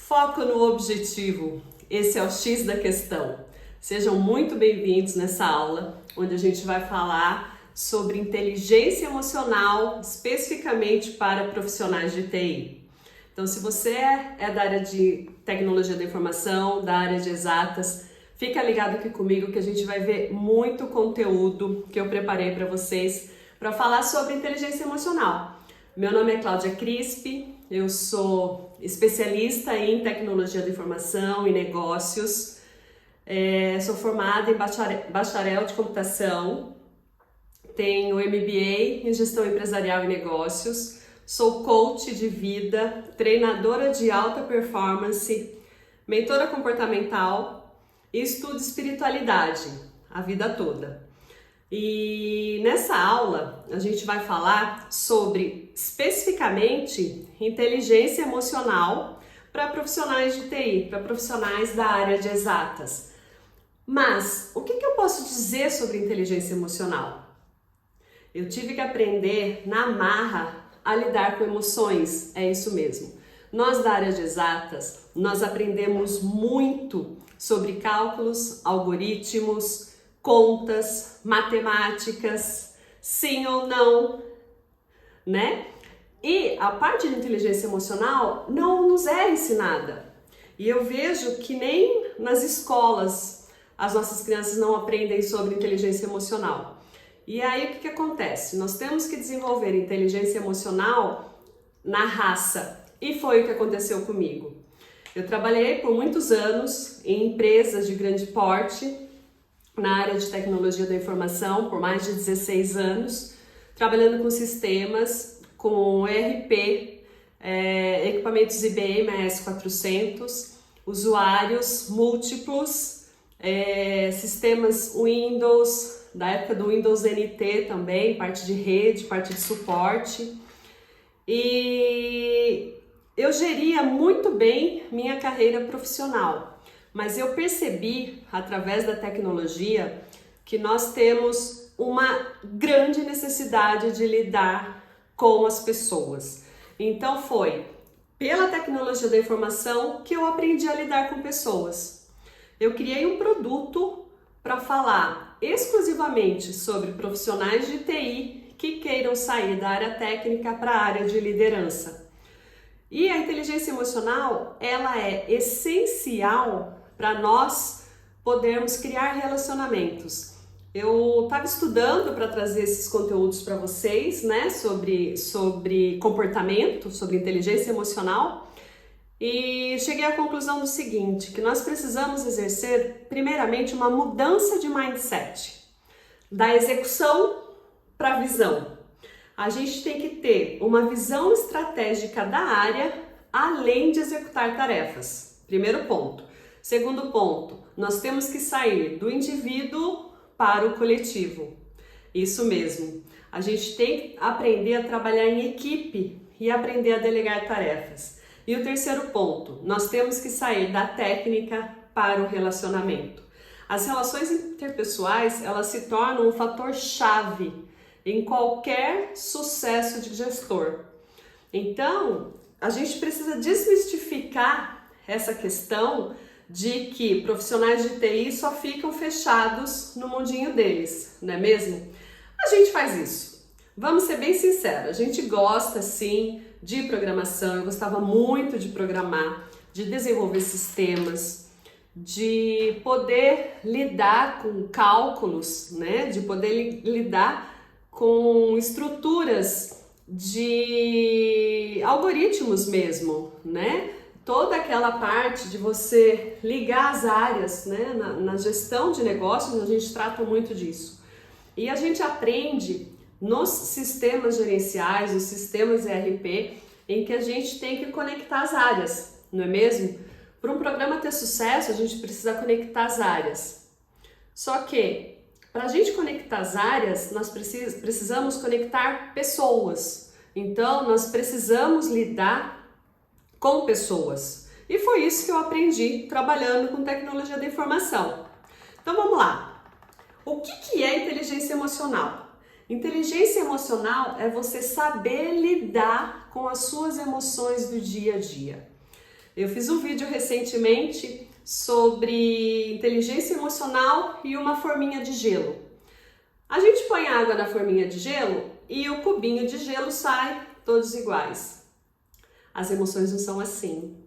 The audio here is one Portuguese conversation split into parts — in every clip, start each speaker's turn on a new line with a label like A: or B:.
A: Foco no objetivo. Esse é o X da questão. Sejam muito bem-vindos nessa aula, onde a gente vai falar sobre inteligência emocional, especificamente para profissionais de TI. Então, se você é da área de tecnologia da informação, da área de exatas, fica ligado aqui comigo que a gente vai ver muito conteúdo que eu preparei para vocês para falar sobre inteligência emocional. Meu nome é Cláudia Crispi, eu sou especialista em tecnologia da informação e negócios, sou formada em bacharel de computação, tenho MBA em gestão empresarial e negócios, sou coach de vida, treinadora de alta performance, mentora comportamental e estudo espiritualidade a vida toda. E nessa aula a gente vai falar sobre especificamente inteligência emocional para profissionais de TI, para profissionais da área de exatas. Mas o que eu posso dizer sobre inteligência emocional? Eu tive que aprender na marra a lidar com emoções, é isso mesmo. Nós da área de exatas, nós aprendemos muito sobre cálculos, algoritmos, contas, matemáticas, sim ou não, né? E a parte de inteligência emocional não nos é ensinada. E eu vejo que nem nas escolas as nossas crianças não aprendem sobre inteligência emocional. E aí o que acontece? Nós temos que desenvolver inteligência emocional na raça. E foi o que aconteceu comigo. Eu trabalhei por muitos anos em empresas de grande porte, na área de tecnologia da informação, por mais de 16 anos, trabalhando com sistemas, com ERP, equipamentos IBM AS400, usuários múltiplos, sistemas Windows, da época do Windows NT também, parte de rede, parte de suporte. E eu geria muito bem minha carreira profissional. Mas eu percebi, através da tecnologia, que nós temos uma grande necessidade de lidar com as pessoas. Então foi pela tecnologia da informação que eu aprendi a lidar com pessoas. Eu criei um produto para falar exclusivamente sobre profissionais de TI que queiram sair da área técnica para a área de liderança. E a inteligência emocional, ela é essencial para nós podermos criar relacionamentos. Eu estava estudando para trazer esses conteúdos para vocês, né, sobre comportamento, sobre inteligência emocional, e cheguei à conclusão do seguinte, que nós precisamos exercer primeiramente uma mudança de mindset, da execução para a visão. A gente tem que ter uma visão estratégica da área, além de executar tarefas. Primeiro ponto. Segundo ponto, nós temos que sair do indivíduo para o coletivo. Isso mesmo. A gente tem que aprender a trabalhar em equipe e aprender a delegar tarefas. E o terceiro ponto, nós temos que sair da técnica para o relacionamento. As relações interpessoais, elas se tornam um fator chave em qualquer sucesso de gestor. Então, a gente precisa desmistificar essa questão de que profissionais de TI só ficam fechados no mundinho deles, não é mesmo? A gente faz isso. Vamos ser bem sinceros, a gente gosta sim de programação, eu gostava muito de programar, de desenvolver sistemas, de poder lidar com cálculos, né? De poder lidar com estruturas de algoritmos mesmo, né? Toda aquela parte de você ligar as áreas, né? Na gestão de negócios, a gente trata muito disso. E a gente aprende nos sistemas gerenciais, nos sistemas ERP, em que a gente tem que conectar as áreas, não é mesmo? Para um programa ter sucesso, a gente precisa conectar as áreas. Só que, para a gente conectar as áreas, nós precisamos conectar pessoas. Então, nós precisamos lidar com pessoas. E foi isso que eu aprendi trabalhando com tecnologia da informação. Então vamos lá. O que é inteligência emocional? Inteligência emocional é você saber lidar com as suas emoções do dia a dia. Eu fiz um vídeo recentemente sobre inteligência emocional e uma forminha de gelo. A gente põe água na forminha de gelo e o cubinho de gelo sai todos iguais. As emoções não são assim.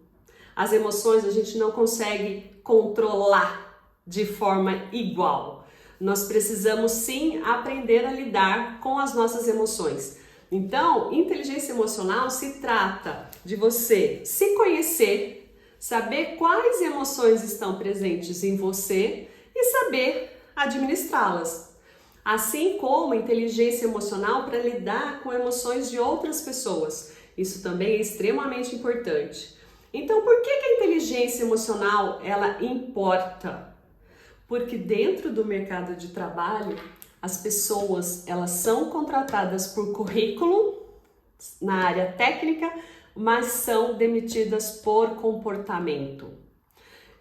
A: As emoções a gente não consegue controlar de forma igual. Nós precisamos sim aprender a lidar com as nossas emoções. Então, inteligência emocional se trata de você se conhecer, saber quais emoções estão presentes em você e saber administrá-las. Assim como inteligência emocional para lidar com emoções de outras pessoas. Isso também é extremamente importante. Então, por que a inteligência emocional ela importa? Porque dentro do mercado de trabalho, as pessoas elas são contratadas por currículo na área técnica, mas são demitidas por comportamento.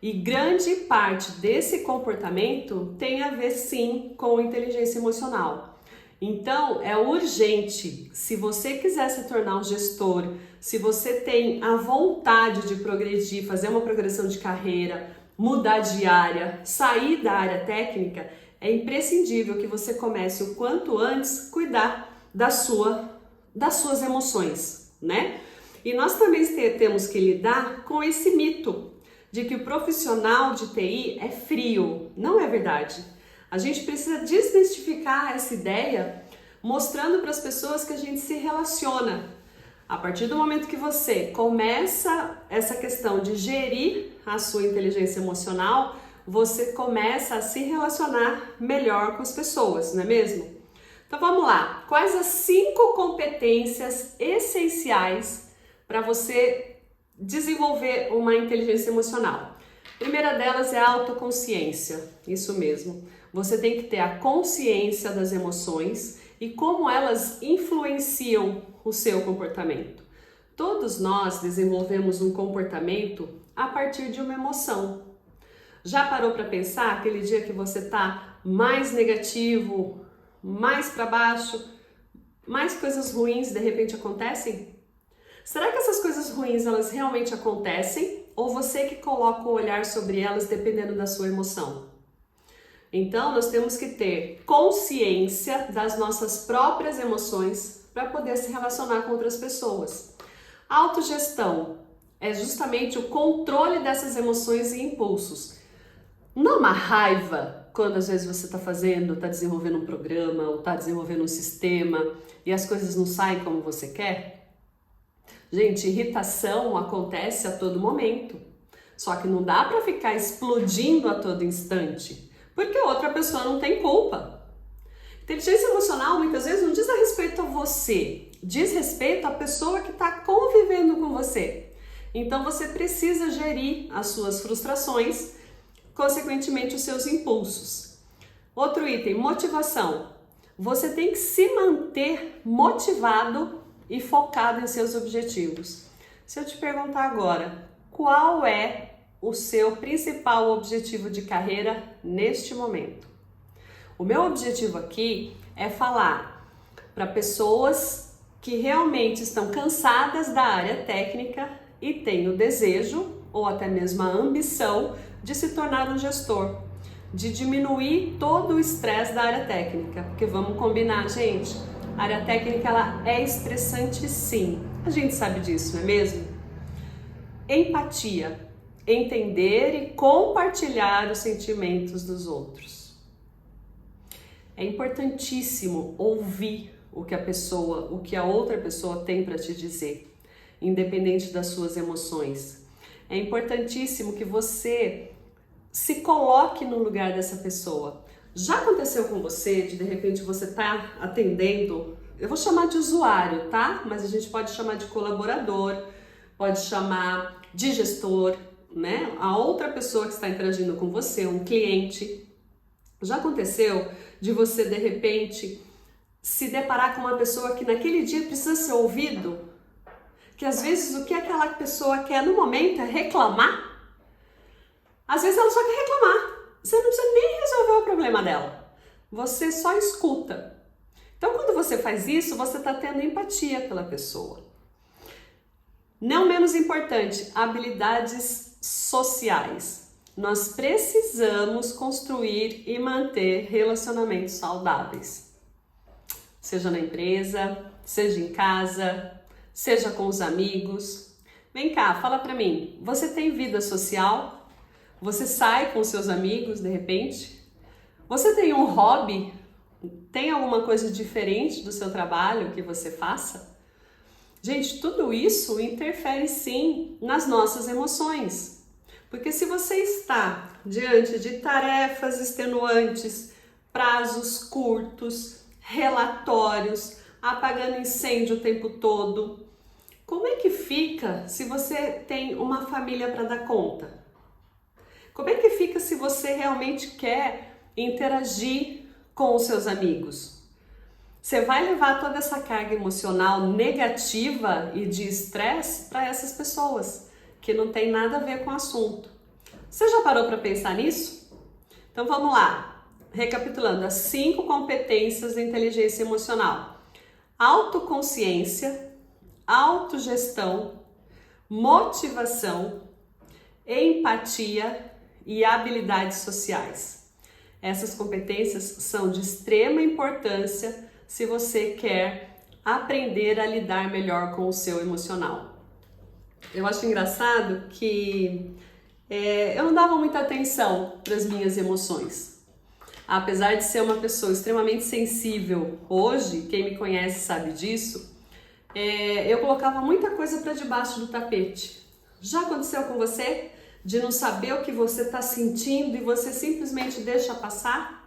A: E grande parte desse comportamento tem a ver sim com inteligência emocional. Então é urgente, se você quiser se tornar um gestor, se você tem a vontade de progredir, fazer uma progressão de carreira, mudar de área, sair da área técnica, é imprescindível que você comece o quanto antes cuidar das suas emoções, né? E nós também temos que lidar com esse mito de que o profissional de TI é frio. Não é verdade. A gente precisa desmistificar essa ideia, mostrando para as pessoas que a gente se relaciona. A partir do momento que você começa essa questão de gerir a sua inteligência emocional, você começa a se relacionar melhor com as pessoas, não é mesmo? Então vamos lá. Quais as 5 competências essenciais para você desenvolver uma inteligência emocional? A primeira delas é a autoconsciência. Isso mesmo. Você tem que ter a consciência das emoções e como elas influenciam o seu comportamento. Todos nós desenvolvemos um comportamento a partir de uma emoção. Já parou para pensar aquele dia que você está mais negativo, mais para baixo, mais coisas ruins de repente acontecem? Será que essas coisas ruins elas realmente acontecem ou você que coloca o olhar sobre elas dependendo da sua emoção? Então nós temos que ter consciência das nossas próprias emoções para poder se relacionar com outras pessoas. A autogestão é justamente o controle dessas emoções e impulsos. Não é uma raiva quando às vezes você está desenvolvendo um programa ou está desenvolvendo um sistema e as coisas não saem como você quer? Gente, irritação acontece a todo momento, só que não dá para ficar explodindo a todo instante, porque a outra pessoa não tem culpa. Inteligência emocional muitas vezes não diz a respeito a você, diz respeito à pessoa que está convivendo com você. Então você precisa gerir as suas frustrações, consequentemente os seus impulsos. Outro item, motivação. Você tem que se manter motivado e focado em seus objetivos. Se eu te perguntar agora, qual é o seu principal objetivo de carreira neste momento? O meu objetivo aqui é falar para pessoas que realmente estão cansadas da área técnica e têm o desejo ou até mesmo a ambição de se tornar um gestor, de diminuir todo o estresse da área técnica, porque vamos combinar, gente, a área técnica ela é estressante sim, a gente sabe disso, não é mesmo? Empatia, entender e compartilhar os sentimentos dos outros. É importantíssimo ouvir o que a outra pessoa tem para te dizer, independente das suas emoções. É importantíssimo que você se coloque no lugar dessa pessoa. Já aconteceu com você de repente você tá atendendo, eu vou chamar de usuário, tá? Mas a gente pode chamar de colaborador, pode chamar de gestor, né? A outra pessoa que está interagindo com você, um cliente. Já aconteceu de você de repente se deparar com uma pessoa que naquele dia precisa ser ouvido? Que às vezes o que aquela pessoa quer no momento é reclamar. Às vezes ela só quer reclamar. Você não precisa nem resolver o problema dela. Você só escuta. Então quando você faz isso, você está tendo empatia pela pessoa. Não menos importante, habilidades sociais. Nós precisamos construir e manter relacionamentos saudáveis. Seja na empresa, seja em casa, seja com os amigos. Vem cá, fala pra mim, você tem vida social? Você sai com seus amigos de repente? Você tem um hobby? Tem alguma coisa diferente do seu trabalho que você faça? Gente, tudo isso interfere sim nas nossas emoções. Porque se você está diante de tarefas extenuantes, prazos curtos, relatórios, apagando incêndio o tempo todo, como é que fica se você tem uma família para dar conta? Como é que fica se você realmente quer interagir com os seus amigos? Você vai levar toda essa carga emocional negativa e de estresse para essas pessoas, que não tem nada a ver com o assunto. Você já parou para pensar nisso? Então vamos lá, recapitulando as 5 competências da inteligência emocional: autoconsciência, autogestão, motivação, empatia e habilidades sociais. Essas competências são de extrema importância se você quer aprender a lidar melhor com o seu emocional. Eu acho engraçado que eu não dava muita atenção para as minhas emoções. Apesar de ser uma pessoa extremamente sensível hoje, quem me conhece sabe disso, eu colocava muita coisa para debaixo do tapete. Já aconteceu com você? De não saber o que você está sentindo e você simplesmente deixa passar?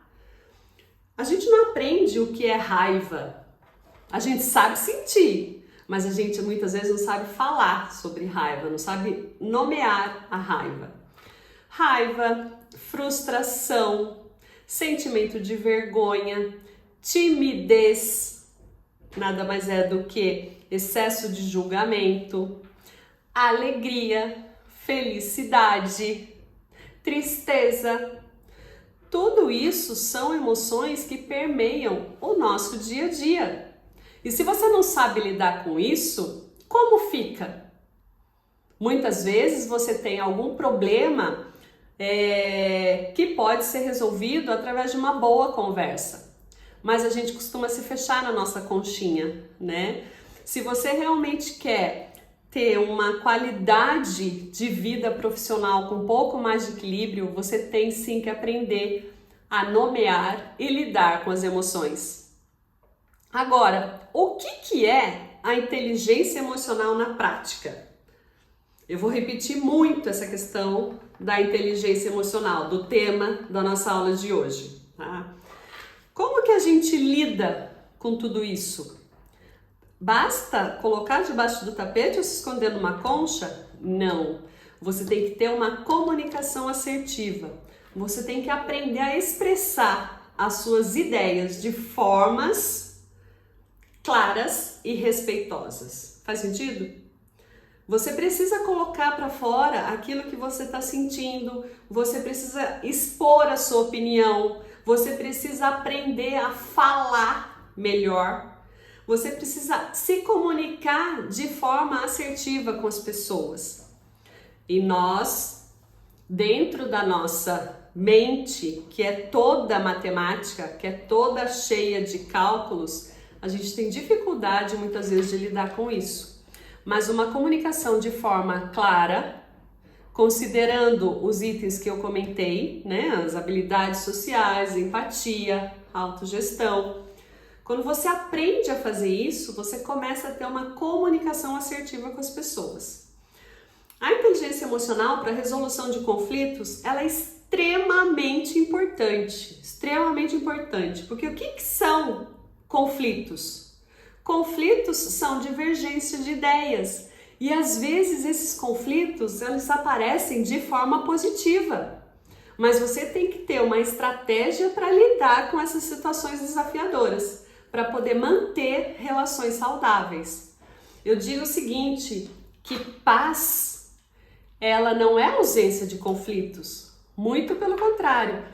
A: A gente não aprende o que é raiva. A gente sabe sentir, mas a gente muitas vezes não sabe falar sobre raiva, não sabe nomear a raiva. Raiva, frustração, sentimento de vergonha, timidez, nada mais é do que excesso de julgamento, alegria, felicidade, tristeza. Tudo isso são emoções que permeiam o nosso dia a dia. E se você não sabe lidar com isso, como fica? Muitas vezes você tem algum problema que pode ser resolvido através de uma boa conversa. Mas a gente costuma se fechar na nossa conchinha, né? Se você realmente quer ter uma qualidade de vida profissional com um pouco mais de equilíbrio, você tem sim que aprender a nomear e lidar com as emoções. Agora, o que é a inteligência emocional na prática? Eu vou repetir muito essa questão da inteligência emocional, do tema da nossa aula de hoje, tá? Como que a gente lida com tudo isso? Basta colocar debaixo do tapete ou se esconder numa concha? Não. Você tem que ter uma comunicação assertiva. Você tem que aprender a expressar as suas ideias de formas claras e respeitosas. Faz sentido? Você precisa colocar para fora aquilo que você está sentindo, você precisa expor a sua opinião, você precisa aprender a falar melhor. Você precisa se comunicar de forma assertiva com as pessoas. E nós, dentro da nossa mente, que é toda matemática, que é toda cheia de cálculos, a gente tem dificuldade muitas vezes de lidar com isso. Mas uma comunicação de forma clara, considerando os itens que eu comentei, né? As habilidades sociais, empatia, autogestão. Quando você aprende a fazer isso, você começa a ter uma comunicação assertiva com as pessoas. A inteligência emocional para a resolução de conflitos, ela é extremamente importante, porque o que são conflitos? Conflitos são divergência de ideias e às vezes esses conflitos eles aparecem de forma positiva, mas você tem que ter uma estratégia para lidar com essas situações desafiadoras, para poder manter relações saudáveis. Eu digo o seguinte, que paz, ela não é ausência de conflitos, muito pelo contrário.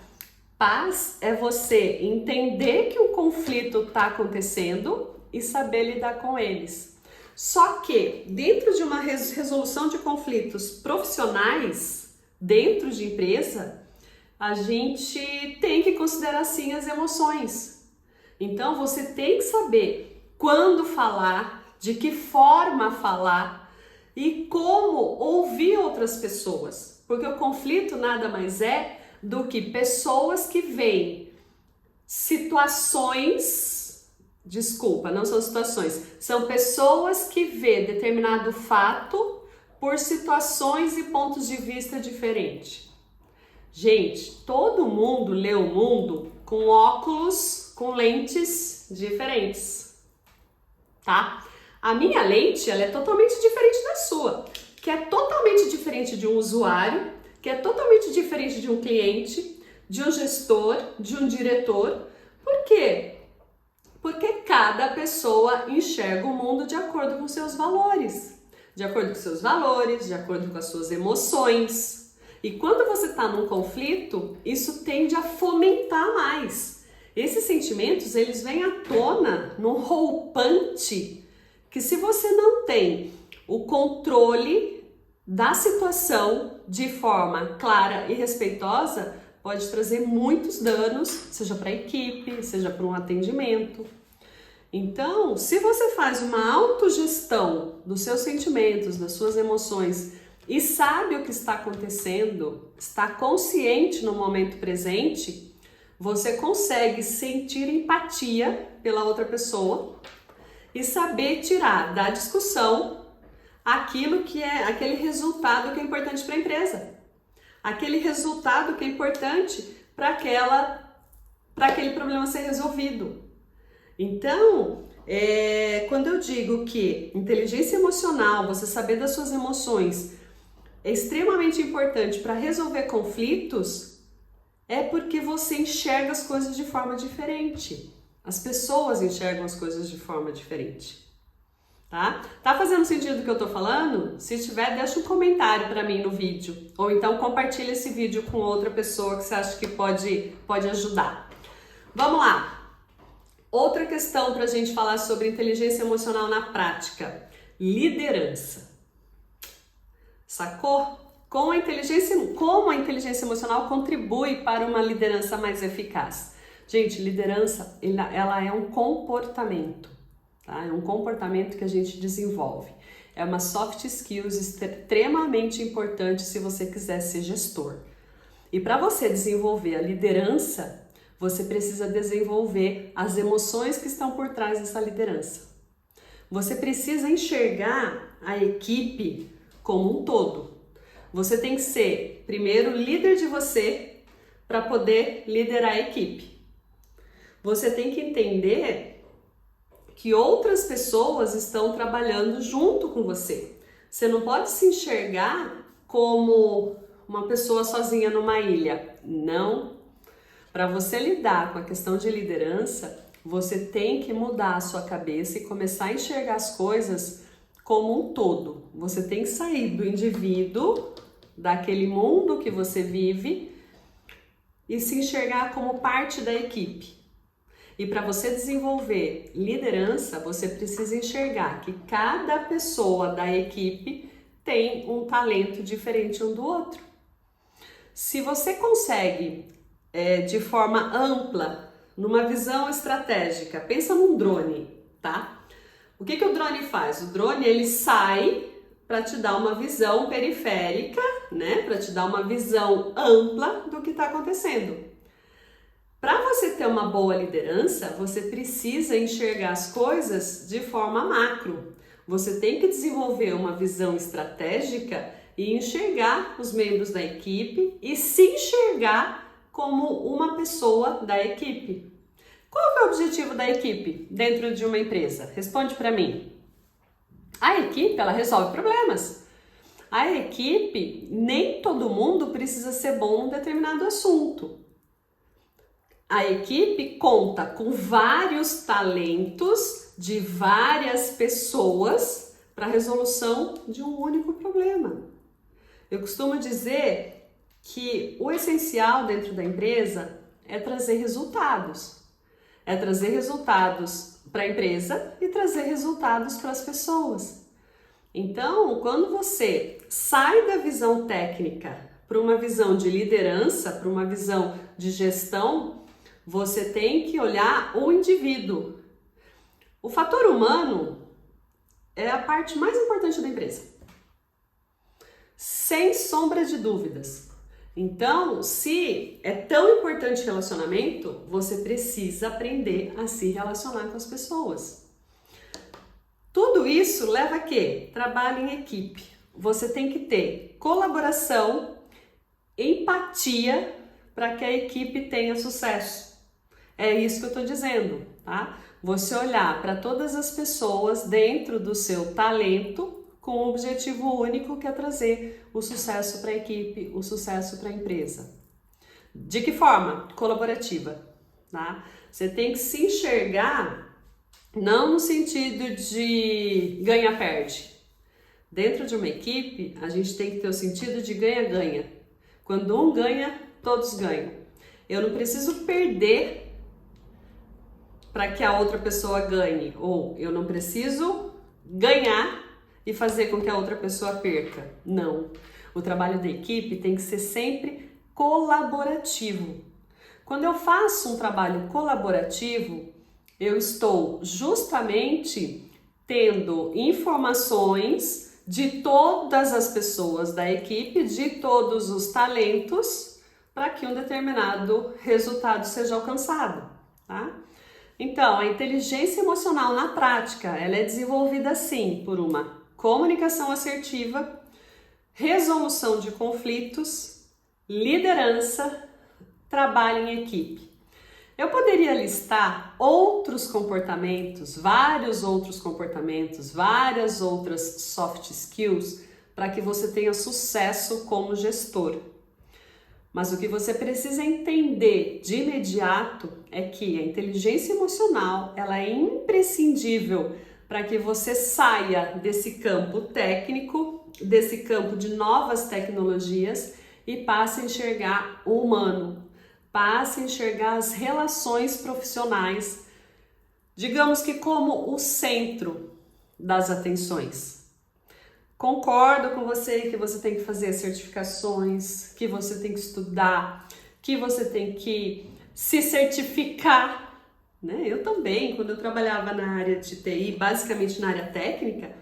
A: Paz é você entender que o conflito está acontecendo e saber lidar com eles. Só que dentro de uma resolução de conflitos profissionais, dentro de empresa, a gente tem que considerar sim as emoções. Então você tem que saber quando falar, de que forma falar e como ouvir outras pessoas. Porque o conflito nada mais é do que pessoas que veem situações, desculpa, não são situações, são pessoas que vê determinado fato por situações e pontos de vista diferentes. Gente, todo mundo lê o mundo com óculos, com lentes diferentes, tá? A minha lente, ela é totalmente diferente da sua, que é totalmente diferente de um usuário, que é totalmente diferente de um cliente, de um gestor, de um diretor. Por quê? Porque cada pessoa enxerga o mundo de acordo com seus valores, de acordo com seus valores, de acordo com as suas emoções. E quando você está num conflito, isso tende a fomentar mais. Esses sentimentos, eles vêm à tona num roupante que, se você não tem o controle da situação de forma clara e respeitosa, pode trazer muitos danos, seja para a equipe, seja para um atendimento. Então, se você faz uma autogestão dos seus sentimentos, das suas emoções, e sabe o que está acontecendo, está consciente no momento presente, você consegue sentir empatia pela outra pessoa e saber tirar da discussão aquilo que é aquele resultado que é importante para a empresa, aquele resultado que é importante para aquele problema ser resolvido. Então, quando eu digo que inteligência emocional, você saber das suas emoções, é extremamente importante para resolver conflitos, é porque você enxerga as coisas de forma diferente. As pessoas enxergam as coisas de forma diferente. Tá? Tá fazendo sentido o que eu tô falando? Se tiver, deixa um comentário para mim no vídeo. Ou então compartilha esse vídeo com outra pessoa que você acha que pode ajudar. Vamos lá! Outra questão para a gente falar sobre inteligência emocional na prática. Liderança. Sacou? Como a inteligência emocional contribui para uma liderança mais eficaz? Gente, liderança, ela é um comportamento, tá? É um comportamento que a gente desenvolve. É uma soft skills extremamente importante se você quiser ser gestor. E para você desenvolver a liderança, você precisa desenvolver as emoções que estão por trás dessa liderança. Você precisa enxergar a equipe como um todo. Você tem que ser, primeiro, líder de você para poder liderar a equipe. Você tem que entender que outras pessoas estão trabalhando junto com você. Você não pode se enxergar como uma pessoa sozinha numa ilha. Não. Para você lidar com a questão de liderança, você tem que mudar a sua cabeça e começar a enxergar as coisas como um todo. Você tem que sair do indivíduo, daquele mundo que você vive, e se enxergar como parte da equipe. E para você desenvolver liderança, você precisa enxergar que cada pessoa da equipe tem um talento diferente um do outro. Se você consegue, de forma ampla, numa visão estratégica, pensa num drone, tá? O que o drone faz? O drone, ele sai para te dar uma visão periférica, né? Para te dar uma visão ampla do que está acontecendo. Para você ter uma boa liderança, você precisa enxergar as coisas de forma macro. Você tem que desenvolver uma visão estratégica e enxergar os membros da equipe e se enxergar como uma pessoa da equipe. Qual é o objetivo da equipe dentro de uma empresa? Responde para mim. A equipe, ela resolve problemas. A equipe, nem todo mundo precisa ser bom em determinado assunto. A equipe conta com vários talentos de várias pessoas para a resolução de um único problema. Eu costumo dizer que o essencial dentro da empresa é trazer resultados. é trazer resultados para a empresa e trazer resultados para as pessoas. Então, quando você sai da visão técnica para uma visão de liderança, para uma visão de gestão, você tem que olhar o indivíduo. O fator humano é a parte mais importante da empresa, sem sombra de dúvidas. Então, se é tão importante relacionamento, você precisa aprender a se relacionar com as pessoas. Tudo isso leva a quê? Trabalho em equipe. Você tem que ter colaboração, empatia para que a equipe tenha sucesso. É isso que eu estou dizendo, tá? Você olhar para todas as pessoas dentro do seu talento com um objetivo único que é trazer o sucesso para a equipe, o sucesso para a empresa. De que forma? Colaborativa, tá? Você tem que se enxergar não no sentido de ganha-perde. Dentro de uma equipe, a gente tem que ter o sentido de ganha-ganha. Quando um ganha, todos ganham. Eu não preciso perder para que a outra pessoa ganhe, ou eu não preciso ganhar e fazer com que a outra pessoa perca. Não. O trabalho da equipe tem que ser sempre colaborativo. Quando eu faço um trabalho colaborativo, eu estou justamente tendo informações de todas as pessoas da equipe, de todos os talentos, para que um determinado resultado seja alcançado, tá? Então, a inteligência emocional na prática, ela é desenvolvida sim por uma comunicação assertiva, resolução de conflitos, liderança, trabalho em equipe. Eu poderia listar outros comportamentos, várias outras soft skills para que você tenha sucesso como gestor. Mas o que você precisa entender de imediato é que a inteligência emocional, ela é imprescindível para que você saia desse campo técnico, desse campo de novas tecnologias e passe a enxergar o humano, passe a enxergar as relações profissionais, digamos que como o centro das atenções. Concordo com você que você tem que fazer certificações, que você tem que estudar, que você tem que se certificar, né? Eu também, quando eu trabalhava na área de TI, basicamente na área técnica,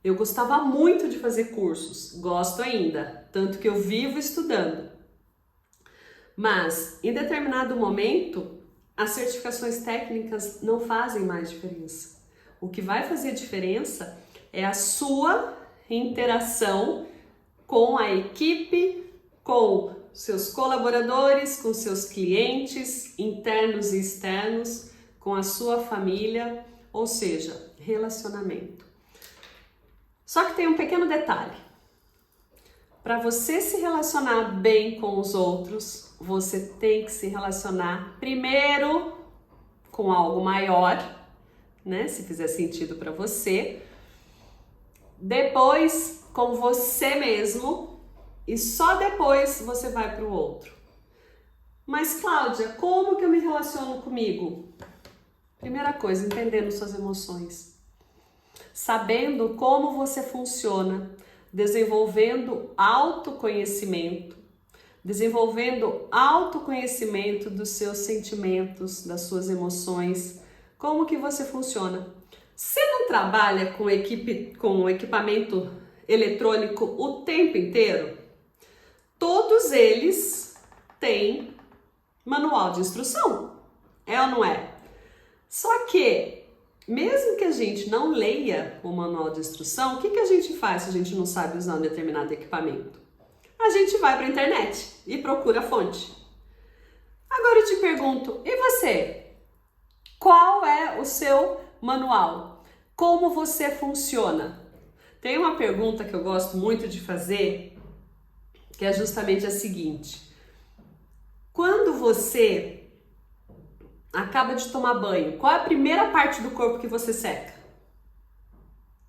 A: eu gostava muito de fazer cursos, gosto ainda, tanto que eu vivo estudando. Mas, em determinado momento, as certificações técnicas não fazem mais diferença. O que vai fazer diferença é a sua interação com a equipe, com seus colaboradores, com seus clientes, internos e externos, com a sua família, ou seja, relacionamento. Só que tem um pequeno detalhe. Para você se relacionar bem com os outros, você tem que se relacionar primeiro com algo maior, né? Se fizer sentido para você. Depois com você mesmo e só depois você vai para o outro. Mas Cláudia, como que eu me relaciono comigo? Primeira coisa, entendendo suas emoções. Sabendo como você funciona, desenvolvendo autoconhecimento dos seus sentimentos, das suas emoções, como que você funciona. Você não trabalha com equipamento eletrônico o tempo inteiro? Todos eles têm manual de instrução, é ou não é? Só que, mesmo que a gente não leia o manual de instrução, o que a gente faz se a gente não sabe usar um determinado equipamento? A gente vai para a internet e procura a fonte. Agora eu te pergunto, e você? Qual é o seu manual? Como você funciona? Tem uma pergunta que eu gosto muito de fazer, que é justamente a seguinte: quando você acaba de tomar banho, qual é a primeira parte do corpo que você seca?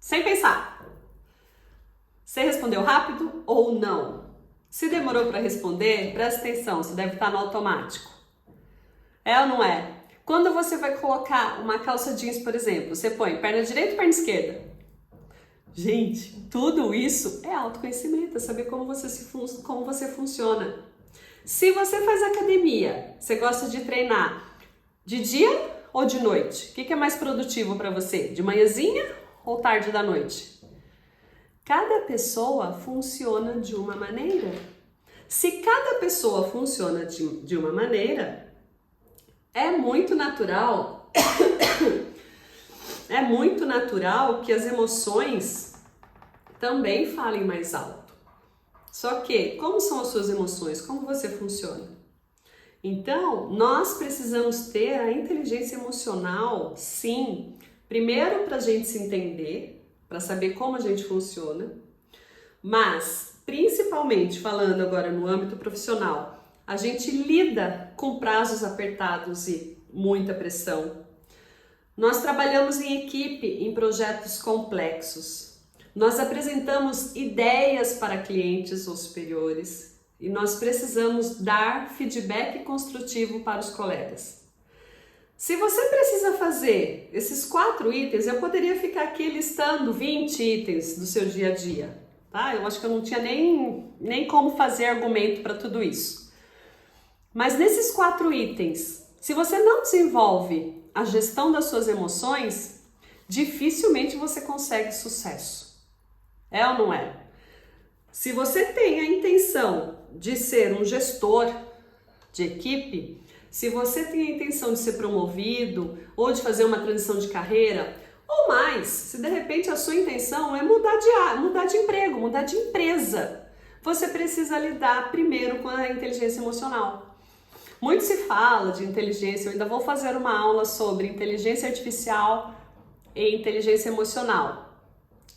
A: Sem pensar. Você respondeu rápido ou não? Se demorou para responder, presta atenção, você deve estar no automático. É ou não é? Quando você vai colocar uma calça jeans, por exemplo, você põe perna direita e perna esquerda. Gente, tudo isso é autoconhecimento, é saber como você funciona. Se você faz academia, você gosta de treinar de dia ou de noite? O que é mais produtivo para você? De manhãzinha ou tarde da noite? Cada pessoa funciona de uma maneira. Se cada pessoa funciona de uma maneira, é muito natural que as emoções também falem mais alto. Só que, como são as suas emoções? Como você funciona? Então, nós precisamos ter a inteligência emocional, sim, primeiro para a gente se entender, para saber como a gente funciona, mas, principalmente falando agora no âmbito profissional, a gente lida com prazos apertados e muita pressão. Nós trabalhamos em equipe em projetos complexos. Nós apresentamos ideias para clientes ou superiores e nós precisamos dar feedback construtivo para os colegas. Se você precisa fazer esses 4 itens, eu poderia ficar aqui listando 20 itens do seu dia a dia, tá? Eu acho que eu não tinha nem como fazer argumento para tudo isso. Mas nesses 4 itens, se você não desenvolve a gestão das suas emoções, dificilmente você consegue sucesso. É ou não é? Se você tem a intenção de ser um gestor de equipe, se você tem a intenção de ser promovido ou de fazer uma transição de carreira, ou mais, se de repente a sua intenção é mudar de emprego, mudar de empresa, você precisa lidar primeiro com a inteligência emocional. Muito se fala de inteligência, eu ainda vou fazer uma aula sobre inteligência artificial e inteligência emocional.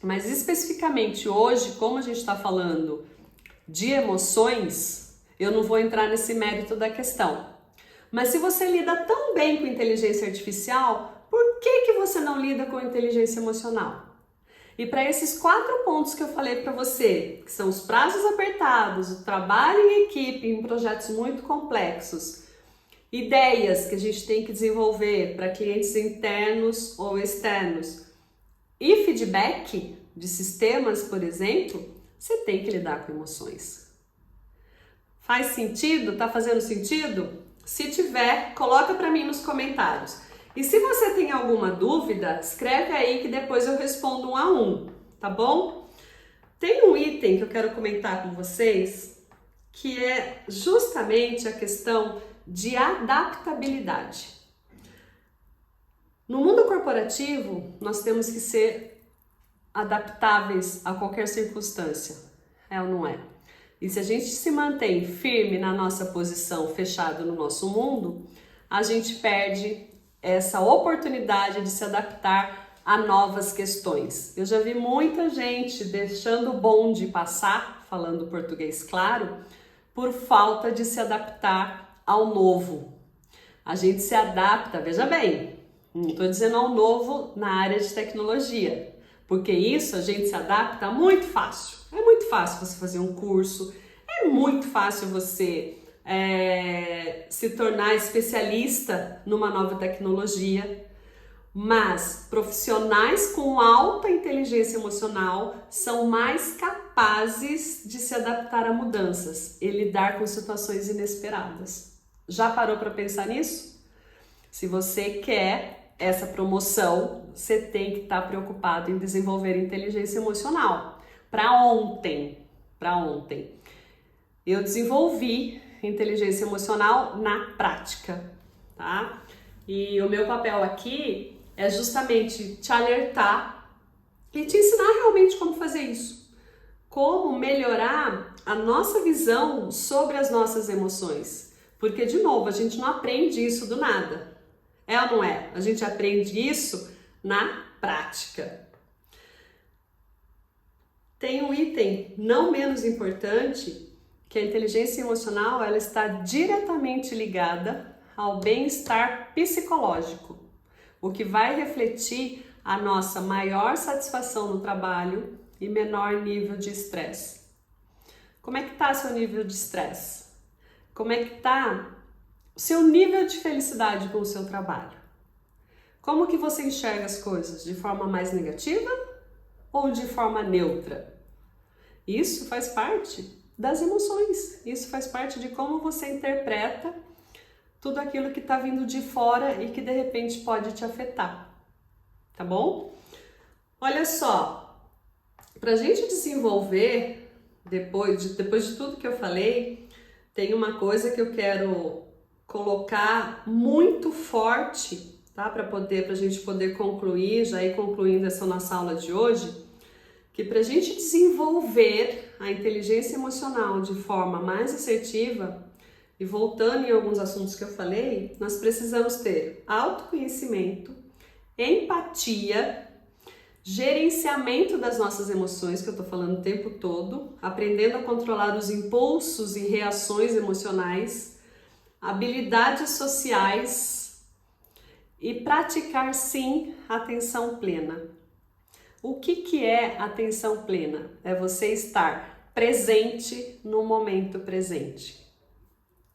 A: Mas especificamente hoje, como a gente está falando de emoções, eu não vou entrar nesse mérito da questão. Mas se você lida tão bem com inteligência artificial, por que você não lida com inteligência emocional? E para esses 4 pontos que eu falei para você, que são os prazos apertados, o trabalho em equipe, em projetos muito complexos, ideias que a gente tem que desenvolver para clientes internos ou externos e feedback de sistemas, por exemplo, você tem que lidar com emoções. Faz sentido? Tá fazendo sentido? Se tiver, coloca para mim nos comentários. E se você tem alguma dúvida, escreve aí que depois eu respondo um a um, tá bom? Tem um item que eu quero comentar com vocês, que é justamente a questão de adaptabilidade. No mundo corporativo, nós temos que ser adaptáveis a qualquer circunstância, é ou não é? E se a gente se mantém firme na nossa posição, fechado no nosso mundo, a gente perde essa oportunidade de se adaptar a novas questões. Eu já vi muita gente deixando o bonde passar, falando português claro, por falta de se adaptar ao novo. A gente se adapta, veja bem, não estou dizendo ao novo na área de tecnologia, porque isso a gente se adapta muito fácil. É muito fácil você fazer um curso, é muito fácil você se tornar especialista numa nova tecnologia, mas profissionais com alta inteligência emocional são mais capazes de se adaptar a mudanças e lidar com situações inesperadas. Já parou para pensar nisso? Se você quer essa promoção, você tem que estar preocupado em desenvolver inteligência emocional. Para ontem, eu desenvolvi inteligência emocional na prática, tá? E o meu papel aqui é justamente te alertar e te ensinar realmente como fazer isso. Como melhorar a nossa visão sobre as nossas emoções. Porque, de novo, a gente não aprende isso do nada. É ou não é? A gente aprende isso na prática. Tem um item não menos importante, que a inteligência emocional ela está diretamente ligada ao bem-estar psicológico, o que vai refletir a nossa maior satisfação no trabalho e menor nível de estresse. Como é que está seu nível de estresse? Como é que está seu nível de felicidade com o seu trabalho. Como que você enxerga as coisas? De forma mais negativa ou de forma neutra? Isso faz parte das emoções. Isso faz parte de como você interpreta tudo aquilo que está vindo de fora e que de repente pode te afetar. Tá bom? Olha só, para a gente desenvolver, depois de tudo que eu falei, tem uma coisa que eu quero colocar muito forte, tá? Para a gente poder concluir, já ir concluindo essa nossa aula de hoje, que para a gente desenvolver a inteligência emocional de forma mais assertiva, e voltando em alguns assuntos que eu falei, nós precisamos ter autoconhecimento, empatia, gerenciamento das nossas emoções, que eu tô falando o tempo todo, aprendendo a controlar os impulsos e reações emocionais, habilidades sociais e praticar sim atenção plena. O que é atenção plena? É você estar presente no momento presente.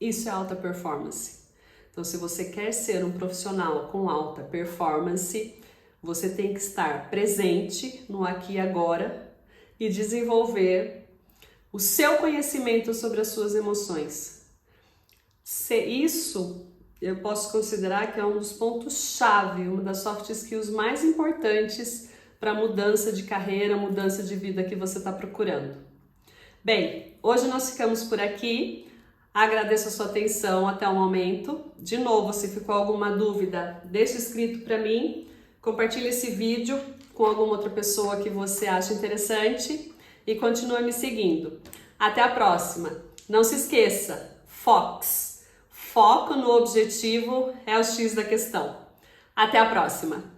A: Isso é alta performance. Então, se você quer ser um profissional com alta performance, você tem que estar presente no aqui e agora e desenvolver o seu conhecimento sobre as suas emoções. Isso eu posso considerar que é um dos pontos-chave, uma das soft skills mais importantes para a mudança de carreira, mudança de vida que você está procurando. Bem, hoje nós ficamos por aqui. Agradeço a sua atenção até o momento. De novo, se ficou alguma dúvida, deixa escrito para mim. Compartilhe esse vídeo com alguma outra pessoa que você acha interessante e continue me seguindo. Até a próxima. Não se esqueça, Foco no objetivo é o X da questão. Até a próxima.